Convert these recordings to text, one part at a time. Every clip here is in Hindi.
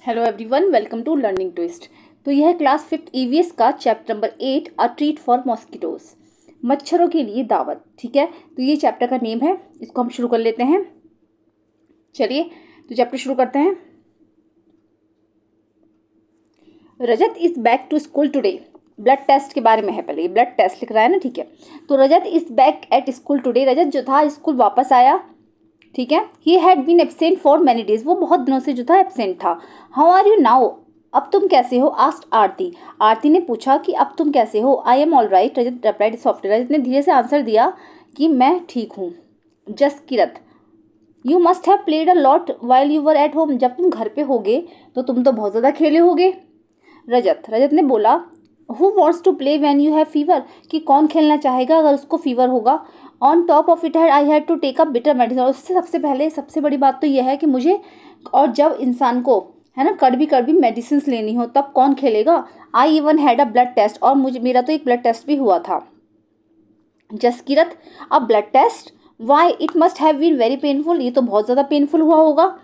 Hello everyone, welcome to learning twist. तो यह है क्लास 5th ईवीएस का chapter number 8 a treat for mosquitoes, मच्छरों के लिए दावत। ठीक है, तो ये चैप्टर का नेम है, इसको हम शुरू कर लेते हैं। चलिए तो चैप्टर शुरू करते हैं। Rajat is back to school today. Blood test के बारे में है, पहले ये ब्लड टेस्ट लिख रहा है ना। ठीक है, तो Rajat is back at school today, Rajat जो था स्कूल वापस आया। ठीक है, he had been absent for many days, वो बहुत दिनों से जो था एब्सेंट था। हाउ आर यू नाउ, अब तुम कैसे हो, आस्क्ड आरती। आरती ने पूछा कि अब तुम कैसे हो। I am all right, Rajat replied softly, Rajat ने धीरे से आंसर दिया कि मैं ठीक हूँ। Jaskirat, you must have played a lot while you were at home, जब तुम घर पे होगे तो तुम तो बहुत ज़्यादा खेले होगे। रजत ने बोला, who wants to play when you have fever, कि कौन खेलना चाहेगा अगर उसको फीवर होगा। On top of it I had to take a bitter medicine, और उससे सबसे पहले सबसे बड़ी बात तो यह है कि मुझे, और जब इंसान को है ना कड़वी मेडिसिन लेनी हो तब कौन खेलेगा। I even had a blood test, और मेरा तो एक ब्लड टेस्ट भी हुआ था। Jaskirat, a blood test, why it must have been very painful, ये तो बहुत ज़्यादा पेनफुल हुआ होगा।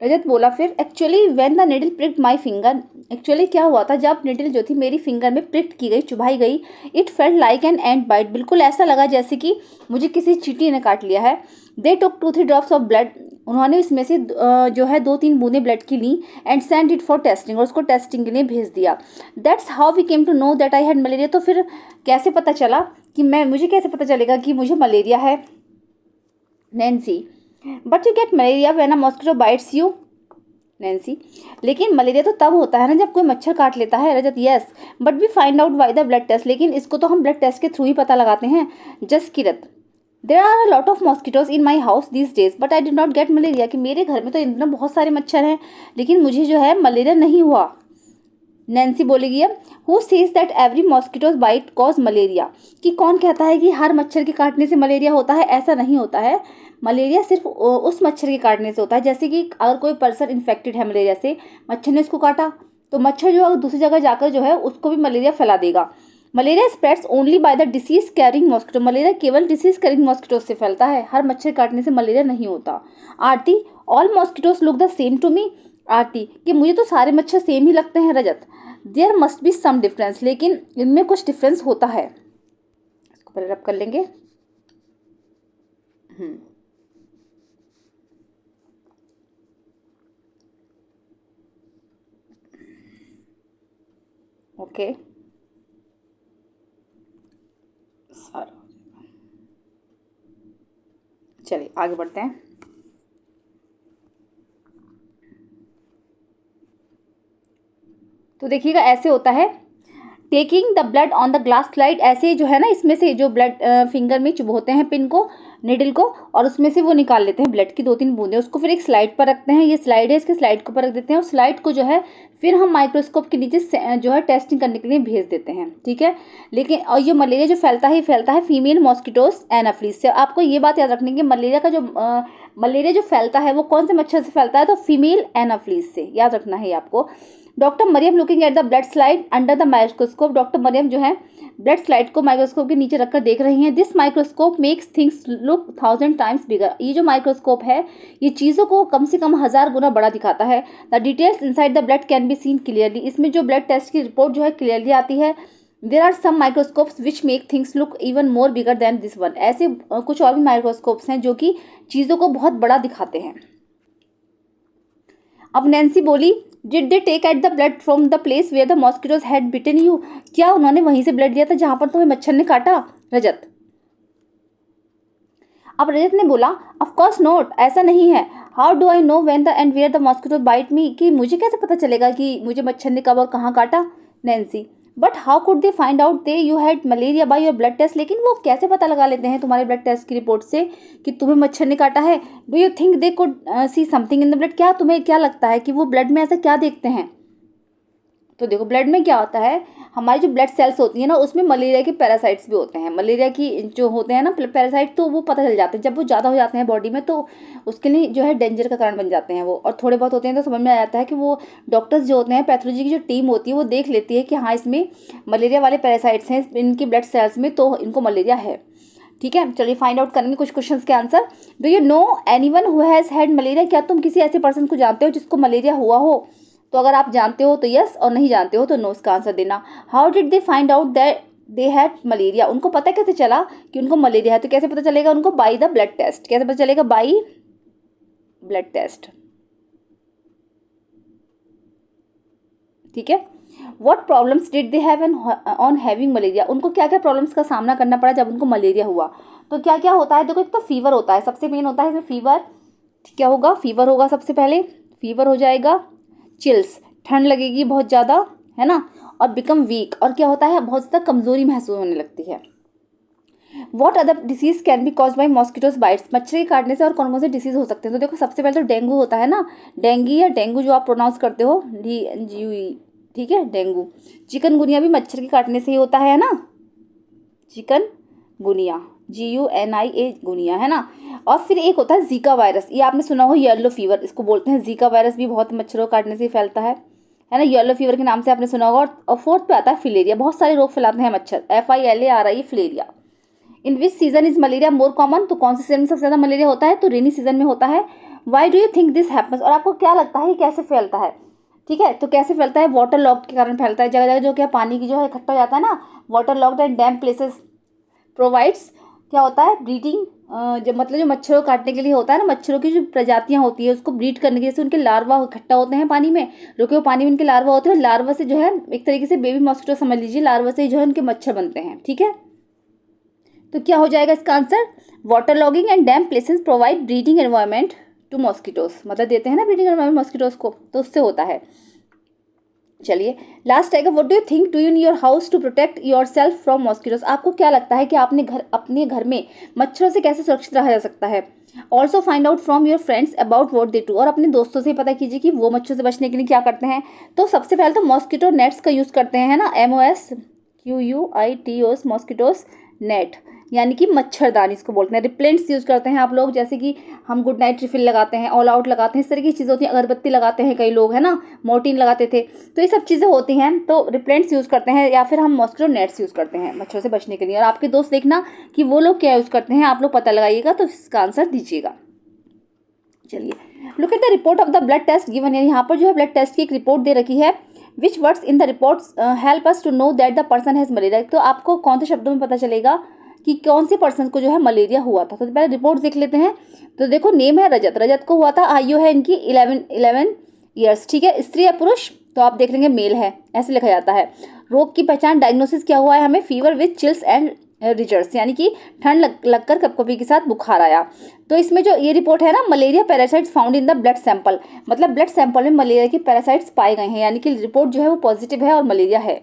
रजत बोला फिर, actually when the needle pricked my finger, actually क्या हुआ था जब निडल जो थी मेरी फिंगर में प्रिक्ट की गई, चुभाई गई। It felt like an ant bite, बिल्कुल ऐसा लगा जैसे कि मुझे किसी चींटी ने काट लिया है। They took 2-3 drops of blood, उन्होंने इसमें से जो है 2-3 बूंदें ब्लड की ली। And send it for testing, और उसको टेस्टिंग के लिए भेज दिया। That's how we came to know that I had malaria, तो फिर कैसे पता चला कि मुझे कैसे पता चलेगा कि मुझे मलेरिया है। Nancy, but you get malaria when a mosquito bytes you. Nancy, लेकिन मलेरिया तो तब होता है ना जब कोई मच्छर काट लेता है। Rajat, yes but we find out by the blood test, लेकिन इसको तो हम ब्लड टेस्ट के थ्रू ही पता लगाते हैं। Jaskirat, there are a lot of mosquitoes in my house this days but I did not get malaria, कि मेरे घर में तो इन दिनों बहुत सारे मच्छर हैं लेकिन मुझे जो है मलेरिया नहीं हुआ। नैन्सी बोलेगी अब, who says that every mosquitoes bite cause malaria, कि कौन कहता है कि हर मच्छर के काटने से मलेरिया होता है। ऐसा नहीं होता है, मलेरिया सिर्फ उस मच्छर के काटने से होता है, जैसे कि अगर कोई पर्सन इन्फेक्टेड है मलेरिया से, मच्छर ने उसको काटा तो मच्छर जो है दूसरी जगह जाकर जो है उसको भी मलेरिया फैला देगा। Malaria spreads only by the disease carrying mosquito, malaria केवल डिसीज कैरिंग मॉस्किटो से फैलता है, हर मच्छर काटने से मलेरिया नहीं होता। Aarti, all mosquitoes look the same to me. Aarti, कि मुझे तो सारे मच्छर सेम ही लगते हैं। Rajat, there must be some difference, लेकिन इनमें कुछ डिफरेंस होता है। इसको पहले रब कर लेंगे। ओके, सारा, चलिए आगे बढ़ते हैं। तो देखिएगा ऐसे होता है, taking the blood on the glass slide, ऐसे जो है ना इसमें से जो ब्लड फिंगर में चुभोते हैं पिन को, निडल को, और उसमें से वो निकाल लेते हैं ब्लड की 2-3 बूंदें, उसको फिर एक स्लाइड पर रखते हैं। ये स्लाइड है, इसके स्लाइड के ऊपर रख देते हैं, और स्लाइड को जो है फिर हम माइक्रोस्कोप के नीचे जो है टेस्टिंग करने के लिए भेज देते हैं। ठीक है, लेकिन और ये मलेरिया जो फैलता है फीमेल मॉस्किटोस एनाफ्लिस से। आपको ये बात याद रखनी है, मलेरिया का जो मलेरिया जो फैलता है वो कौन से मच्छर से फैलता है, तो फीमेल एनाफ्लिस से, याद रखना है आपको। Doctor Mariam looking at the blood slide under the microscope, doctor Mariam जो है ब्लड स्लाइड को माइक्रोस्कोप के नीचे रखकर देख रही हैं। This microscope makes things look 1000 times bigger, ये जो माइक्रोस्कोप है ये चीज़ों को कम से कम 1000 गुना बड़ा दिखाता है। The details inside the blood can be seen clearly, इसमें जो ब्लड टेस्ट की रिपोर्ट जो है क्लियरली आती है। There are some microscopes which make things look even more bigger than this one, ऐसे कुछ और भी माइक्रोस्कोप्स हैं जो कि चीज़ों को बहुत बड़ा दिखाते हैं। अब नैन्सी बोली, did they take at the blood from the place where the mosquitoes had bitten you, क्या उन्होंने वहीं से ब्लड दिया था जहां पर तुम्हें मच्छर ने काटा। रजत, अब रजत ने बोला, ऑफ कोर्स नॉट, ऐसा नहीं है। How do I know when the and where the mosquito bite me, कि मुझे कैसे पता चलेगा कि मुझे मच्छर ने कब और कहाँ काटा। Nancy, but how could they find out they you had malaria by your blood test, लेकिन वो कैसे पता लगा लेते हैं तुम्हारे ब्लड टेस्ट की रिपोर्ट से कि तुम्हें मच्छर ने काटा है। Do you think they could see something in the blood, क्या तुम्हें क्या लगता है कि वो ब्लड में ऐसा क्या देखते हैं। तो देखो ब्लड में क्या होता है, हमारी जो ब्लड सेल्स होती है ना उसमें मलेरिया के पैरासाइट्स भी होते हैं, मलेरिया की जो होते हैं ना पैरासाइट, तो वो पता चल जाते हैं जब वो ज़्यादा हो जाते हैं बॉडी में, तो उसके लिए जो है डेंजर का कारण बन जाते हैं वो। और थोड़े बहुत होते हैं तो समझ में आ जाता है कि वो डॉक्टर्स जो होते हैं, पैथोलॉजी की जो टीम होती है वो देख लेती है कि हाँ इसमें मलेरिया वाले पैरासाइट्स हैं इनकी ब्लड सेल्स में, तो इनको मलेरिया है। ठीक है, चलिए फाइंड आउट करेंगे कुछ क्वेश्चंस के answer. Do you know anyone who has had malaria, क्या तुम किसी ऐसे पर्सन को जानते हो जिसको मलेरिया हुआ हो? तो अगर आप जानते हो तो यस, और नहीं जानते हो तो नो इसका आंसर देना। How did they find out that they had malaria, उनको पता कैसे चला कि उनको मलेरिया है? तो कैसे पता चलेगा उनको? By the blood test. कैसे पता चलेगा? By blood test. ठीक है। What problems did they have on having malaria, उनको क्या क्या प्रॉब्लम्स का सामना करना पड़ा जब उनको मलेरिया हुआ? तो क्या क्या होता है? देखो, एक तो फीवर होता है, सबसे मेन होता है इसमें फीवर। क्या होगा? फीवर होगा सबसे पहले, फीवर हो जाएगा। चिल्स, ठंड लगेगी बहुत ज़्यादा, है ना। और बिकम वीक, और क्या होता है? बहुत ज़्यादा कमजोरी महसूस होने लगती है। What other disease can be cause by mosquitoes bytes, मच्छर के काटने से और कौन कौन से डिसीज हो सकते हैं? तो देखो, सबसे पहले तो डेंगू होता है ना, डेंगी या डेंगू जो आप प्रोनाउंस करते हो, DNGUE, ठीक है, डेंगू। चिकनगुनिया भी मच्छर के काटने से ही होता है ना, चिकनगुनिया, GUNIA गुनिया, है ना। और फिर एक होता है जीका वायरस, ये आपने सुना हो, येलो फीवर इसको बोलते हैं। जीका वायरस भी बहुत मच्छरों को काटने से ही फैलता है ना, येलो फीवर के नाम से आपने सुना होगा। और फोर्थ पे आता है फिलेरिया, बहुत सारे रोग फैलाते हैं मच्छर, FILARIA, filaria. In which season is malaria more common, तो कौन से सीजन में सबसे ज़्यादा मलेरिया होता है? तो रेनी सीजन में होता है। Why do you think this happens, और आपको क्या लगता है ये कैसे फैलता है? ठीक है, तो कैसे फैलता है? वाटर लॉग के कारण फैलता है, जगह जगह जो क्या पानी की जो है इकट्ठा हो जाता है ना, water logged and dam places provides, क्या होता है? ब्रीडिंग, जो मतलब जो मच्छरों को काटने के लिए होता है ना, मच्छरों की जो प्रजातियां होती है उसको ब्रीड करने के लिए, जैसे उनके लार्वा इकट्ठा होते हैं पानी में, रुके हुए पानी में उनके लार्वा होते हैं, लार्वा से जो है एक तरीके से बेबी मॉस्किटो समझ लीजिए, लार्वा से जो है उनके मच्छर बनते हैं। ठीक है, तो क्या हो जाएगा इसका answer? Water logging and dam places provide breeding environment to mosquitoes, मतलब देते हैं ना ब्रीडिंग एनवायरनमेंट मॉस्किटोज को, तो उससे होता है। चलिए लास्ट आएगा, what do you think do in your house to protect yourself from mosquitoes, आपको क्या लगता है कि आपने अपने घर में मच्छरों से कैसे सुरक्षित रहा जा सकता है? Also find out from your friends about what they do, और अपने दोस्तों से पता कीजिए कि वो मच्छरों से बचने के लिए क्या करते हैं। तो सबसे पहले तो मॉस्किटो नेट्स का यूज़ करते हैं, है ना, MOSQUITOS, मॉस्किटोस नेट, यानी कि मच्छरदानी इसको बोलते हैं। रिप्लेंट्स यूज़ करते हैं आप लोग, जैसे कि हम गुड नाइट रिफिल लगाते हैं, ऑल आउट लगाते हैं, इस तरह की चीज़ें होती हैं। अगरबत्ती लगाते हैं कई लोग, है ना, मोर्टीन लगाते थे, तो ये सब चीज़ें होती हैं। तो रिप्लेंट्स यूज़ करते हैं, या फिर हम मॉस्किटो नेट्स यूज़ करते हैं मच्छरों से बचने के लिए। और आपके दोस्त देखना कि वो लोग क्या यूज़ करते हैं, आप लोग पता लगाइएगा, तो इसका आंसर दीजिएगा। चलिए, look at the report of the blood test given, यहाँ पर जो है ब्लड टेस्ट की एक रिपोर्ट दे रखी है। Which words in the reports help us to know that the person has malaria, तो आपको कौन से शब्दों में पता चलेगा कि कौन से पर्सन को जो है मलेरिया हुआ था? तो पहले रिपोर्ट देख लेते हैं। तो देखो, नेम है रजत, रजत को हुआ था, आयु है इनकी 11 ईयर्स, ठीक है। स्त्री या पुरुष? तो आप देख लेंगे मेल है, ऐसे लिखा जाता है। रोग की पहचान, डायग्नोसिस क्या हुआ है हमें? फीवर विथ चिल्स एंड रिजर्स, यानी कि ठंड लगकर कपकपी के साथ बुखार आया। तो इसमें जो ये रिपोर्ट है ना, malaria parasites found in the blood sample, मतलब ब्लड सैंपल में मलेरिया के पैरासाइट्स पाए गए हैं, यानी कि रिपोर्ट जो है वो पॉजिटिव है और मलेरिया है।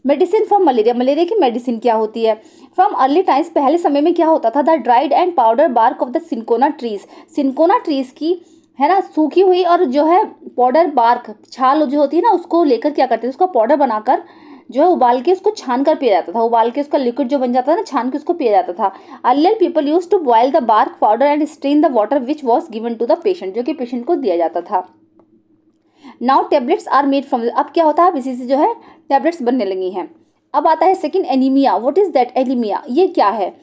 मेडिसिन फॉर मलेरिया, मलेरिया की मेडिसिन क्या होती है? फ्रॉम अर्ली टाइम्स, पहले समय में क्या होता था? The dried and powder bark of the cinchona trees, cinchona trees की, है ना, सूखी हुई और जो है पाउडर बार्क, छाल जो होती है ना, उसको लेकर क्या करते थे? उसका पाउडर बनाकर जो है उबाल के उसको छान कर पिया जाता था, उबाल के उसका लिक्विड जो बन जाता था ना, छान के उसको पिया जाता था। Earlier people use to boil the bark powder and strain the water which was given to the patient, जो कि पेशेंट को दिया जाता था। Now tablets are made from, अब क्या होता है? अब इसी से जो है टेबलेट्स बनने लगी हैं। अब आता है second, anaemia. What is that? Anaemia ये क्या है?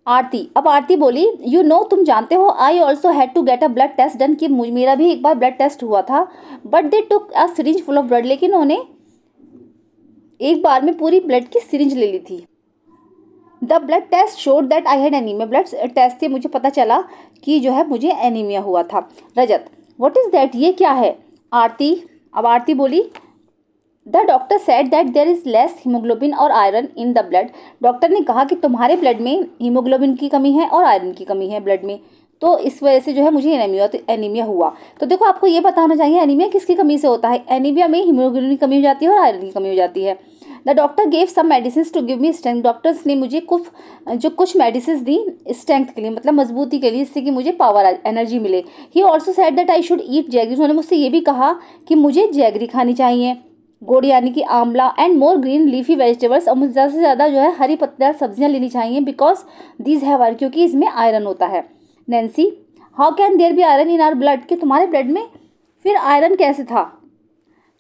आरती, अब आरती बोली, यू नो, तुम जानते हो, I also had to get a blood test done, कि मेरा भी एक बार ब्लड टेस्ट हुआ था, but they took a syringe full of blood, लेकिन उन्होंने एक बार में पूरी ब्लड की सिरिंज ले ली थी। The blood test showed that I had anaemia, blood test से मुझे पता चला कि जो है मुझे एनीमिया हुआ था। Rajat, what is that? ये क्या है? आरती, अब आरती बोली, the doctor said that there is less haemoglobin और iron in the blood, doctor ने कहा कि तुम्हारे ब्लड में हीमोग्लोबिन की कमी है और आयरन की कमी है ब्लड में, तो इस वजह से जो है मुझे एनीमिया हुआ। तो देखो, आपको ये बताना चाहिए एनीमिया किसकी कमी से होता है। एनीमिया में हीमोग्लोबिन की कमी हो जाती है और आयरन की कमी हो जाती है। The doctor gave some medicine to give me strength, doctors ने मुझे कुछ मेडिसिन दी स्ट्रेंथ के लिए, मतलब मजबूती के लिए, जिससे कि मुझे पावर एनर्जी मिले। He also said that I should eat jaggery, उन्होंने मुझसे ये भी कहा कि मुझे जैगरी खानी चाहिए, गुड़ यानी कि आंवला, and more green leafy vegetables, और मुझे ज़्यादा से ज़्यादा जो है हरी पत्तेदार सब्जियां लेनी चाहिए, बिकॉज दीज हैव आयरन, क्योंकि इसमें आयरन होता है। Nancy, how can there be iron in our blood, कि तुम्हारे ब्लड में फिर आयरन कैसे था?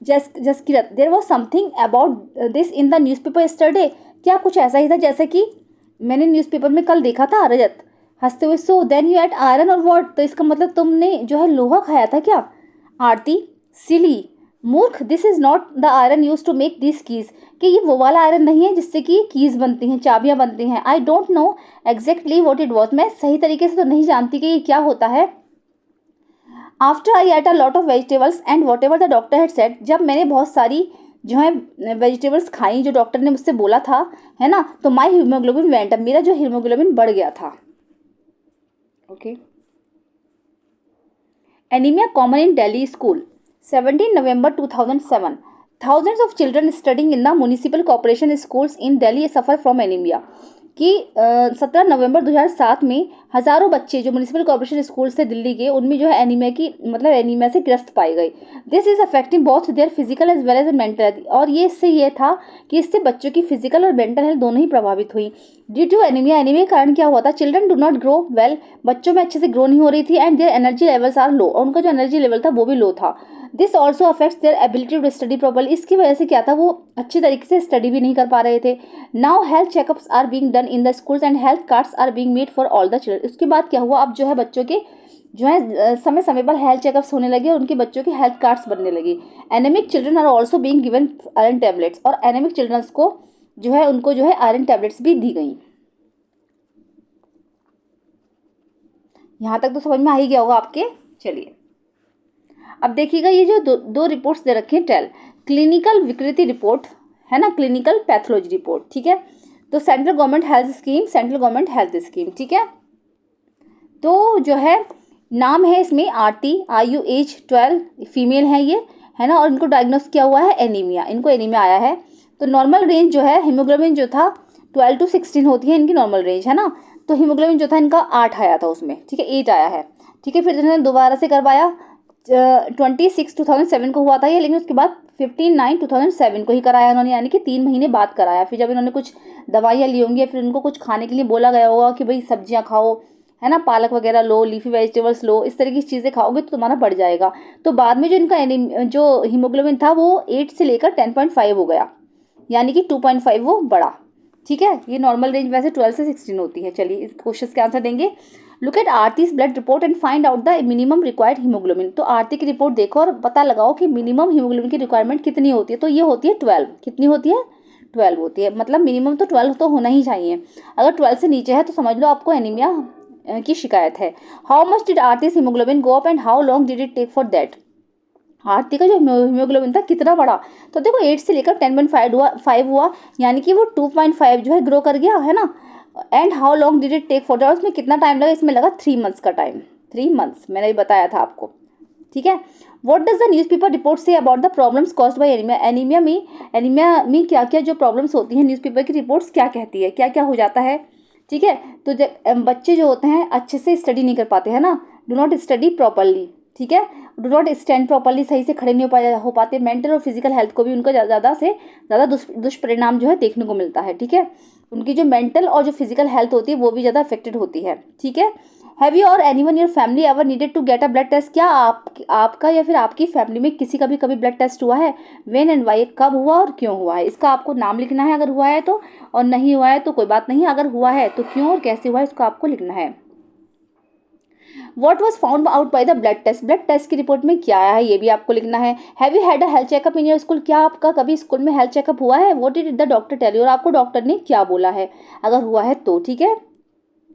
Jaskirat, there was something about this in the newspaper yesterday, क्या कुछ ऐसा ही था जैसे कि मैंने न्यूज़पेपर में कल देखा था रजत हंसते हुए। So then you ate iron or what, तो इसका मतलब तुमने जो है लोहा खाया था क्या? आरती, सिली, मूर्ख, this is not the iron use to make this keys, कि ये वो वाला आयरन नहीं है जिससे कि कीज बनती हैं, चाबियां बनती हैं। I don't know exactly what it was, मैं सही तरीके से तो नहीं जानती कि ये क्या होता है। After I at a lot of vegetables and what ever the doctor had said, जब मैंने बहुत सारी जो है वेजिटेबल्स खाई जो डॉक्टर ने मुझसे बोला था, है ना, तो माई हीमोग्लोबिन वेंट अप, मेरा जो हीमोग्लोबिन बढ़ गया था। Okay. Anaemia common in Delhi school, 17 November 2007, thousands of children studying in the municipal corporation schools in Delhi suffer from anemia, कि 17 नवंबर 2007 में हज़ारों बच्चे जो म्यूनिसिपल कॉर्पोरेशन स्कूल से दिल्ली के, उनमें जो है एनीमिया की मतलब एनीमिया से ग्रस्त पाए गए। This is affecting both their physical as well as mental health, और ये इससे ये था कि इससे बच्चों की फिजिकल और मेंटल हेल्थ दोनों ही प्रभावित हुई। ड्यू टू एनीमिया, एनीमिया के कारण क्या हुआ था, children do not grow well, बच्चों में अच्छे से ग्रो नहीं हो रही थी, and their energy levels are low, और उनका जो एनर्जी लेवल था वो भी लो था। This also affects their ability to study properly, इसकी वजह से क्या था, वो अच्छी तरीके से स्टडी भी नहीं कर पा रहे थे। Now health checkups are being done in the schools and health cards are being made for all the children. उसके बाद क्या हुआ, अब जो है बच्चों के जो है समय समय पर हेल्थ चेकअप्स होने लगे और उनके बच्चों के हेल्थ कार्ड्स बनने लगे। Anaemic children are also being given iron tablets, और एनेमिक चिल्ड्रंस को जो है उनको जो है आयरन टैबलेट्स भी दी गई। यहाँ तक तो समझ में आ ही गया होगा आपके। चलिए अब देखिएगा, ये जो दो रिपोर्ट्स दे रखे हैं, टेल क्लिनिकल विकृति रिपोर्ट है ना, क्लिनिकल पैथोलॉजी रिपोर्ट, ठीक है। तो central government health scheme, central government health scheme, ठीक है। तो जो है नाम है इसमें आरती, आयु एज 12, फीमेल है ये, है ना, और इनको डायग्नोस किया हुआ है एनीमिया, इनको एनीमिया आया है। तो नॉर्मल रेंज जो है हीमोग्लोबिन जो था 12 to 16 होती है इनकी नॉर्मल रेंज, है ना। तो हीमोग्लोबिन जो था इनका 8 आया था उसमें, ठीक है, 8 आया है, ठीक है। फिर इन्होंने दोबारा से करवाया 26 2007 को हुआ था ये, लेकिन उसके बाद 15 2007 को ही कराया उन्होंने, यानी कि 3 महीने बाद कराया। फिर जब इन्होंने कुछ दवाइयाँ ली होंगी, फिर उनको कुछ खाने के लिए बोला गया होगा कि भाई सब्जियाँ खाओ, है ना, पालक वगैरह लो, लीफी वेजिटेबल्स लो, इस तरह की चीज़ें खाओगे तो तुम्हारा बढ़ जाएगा। तो बाद में जो इनका जो हीमोग्लोबिन था वो 8 से लेकर 10.5 हो गया, यानी कि 2.5 वो बढ़ा, ठीक है। ये नॉर्मल रेंज वैसे 12 से 16 होती है। चलिए इस क्वेश्चन के आंसर देंगे। Look at Aarti's blood report and find out the minimum required haemoglobin. तो आरती की रिपोर्ट देखो और पता लगाओ कि मिनिमम हीमोग्लोबिन की रिक्वायरमेंट कितनी होती है। तो ये होती है 12, कितनी होती है, 12 होती है, मतलब मिनिमम तो 12 तो होना ही चाहिए। अगर 12 से नीचे है तो समझ लो आपको एनीमिया की शिकायत है। How much did Aarti's haemoglobin go up and how long did it take for that. Aarti का जो हीमोग्लोबिन था कितना बढ़ा, तो देखो 8 से लेकर 10.5 हुआ, यानी कि वो 2.5 जो है ग्रो कर गया, है ना। And how long did it take for that, उसमें कितना टाइम लगा, इसमें लगा 3 मंथ्स का टाइम, 3 मंथ्स मैंने भी बताया था आपको, ठीक है। What does the newspaper report say about the problems caused by anaemia. Anaemia में क्या क्या जो प्रॉब्लम्स होती हैं, न्यूज़पेपर की रिपोर्ट्स क्या कहती है, क्या क्या हो जाता है, ठीक है। तो बच्चे जो होते हैं अच्छे से स्टडी नहीं कर पाते, है ना, डू नॉट स्टडी प्रॉपरली, ठीक है, डू नॉट स्टैंड प्रॉपरली, सही से खड़े नहीं हो पाते। मेंटल और फिजिकल हेल्थ को भी उनका ज़्यादा से ज़्यादा दुष्परिणाम जो है देखने को मिलता है, ठीक है। उनकी जो मेंटल और जो फिजिकल हेल्थ होती है वो भी ज़्यादा अफेक्टेड होती है, ठीक है। Have you or anyone your family ever needed to get a blood test, क्या आपका या फिर आपकी फैमिली में किसी का भी कभी ब्लड टेस्ट हुआ है। व्हेन एंड वाई, कब हुआ और क्यों हुआ है, इसका आपको नाम लिखना है अगर हुआ है तो, और नहीं हुआ है तो कोई बात नहीं, अगर हुआ है तो क्यों और कैसे हुआ है इसको आपको लिखना है। What was found out by the blood test, blood test की रिपोर्ट में क्या आया है ये भी आपको लिखना है। Have you had a health checkup in your school, क्या आपका कभी स्कूल में हेल्थ चेकअप हुआ है। What did the doctor tell you, और आपको डॉक्टर ने क्या बोला है, अगर हुआ है तो, ठीक है।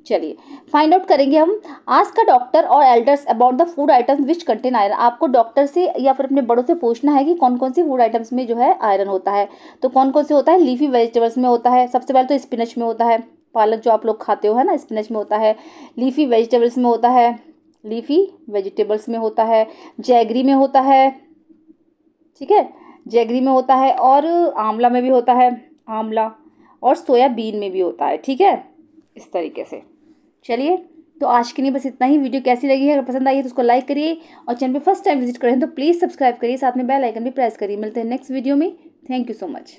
चलिए फाइंड आउट करेंगे हम। आस्क अ डॉक्टर और elders about the food items which contain iron, आपको डॉक्टर से या फिर अपने बड़ों से पूछना है कि कौन कौन सी फूड आइटम्स में जो है आयरन होता है। तो कौन कौन से होता है, लीफी वेजिटेबल्स में होता है, सबसे पहले तो स्पिनच में होता है, पालक जो आप लोग खाते हो, है ना, स्पिनच में होता है। लीफी वेजिटेबल्स में होता है, लीफी वेजिटेबल्स में होता है, जैगरी में होता है, ठीक है, जैगरी में होता है, और आंवला में भी होता है, आंवला, और सोयाबीन में भी होता है, ठीक है, इस तरीके से। चलिए तो आज के लिए बस इतना ही। वीडियो कैसी लगी है, अगर पसंद आई है तो उसको लाइक करिए, और चैनल पे फर्स्ट टाइम विजिट करें तो प्लीज़ सब्सक्राइब करिए, साथ में बेल आइकन भी प्रेस करिए। मिलते हैं नेक्स्ट वीडियो में। Thank you so much.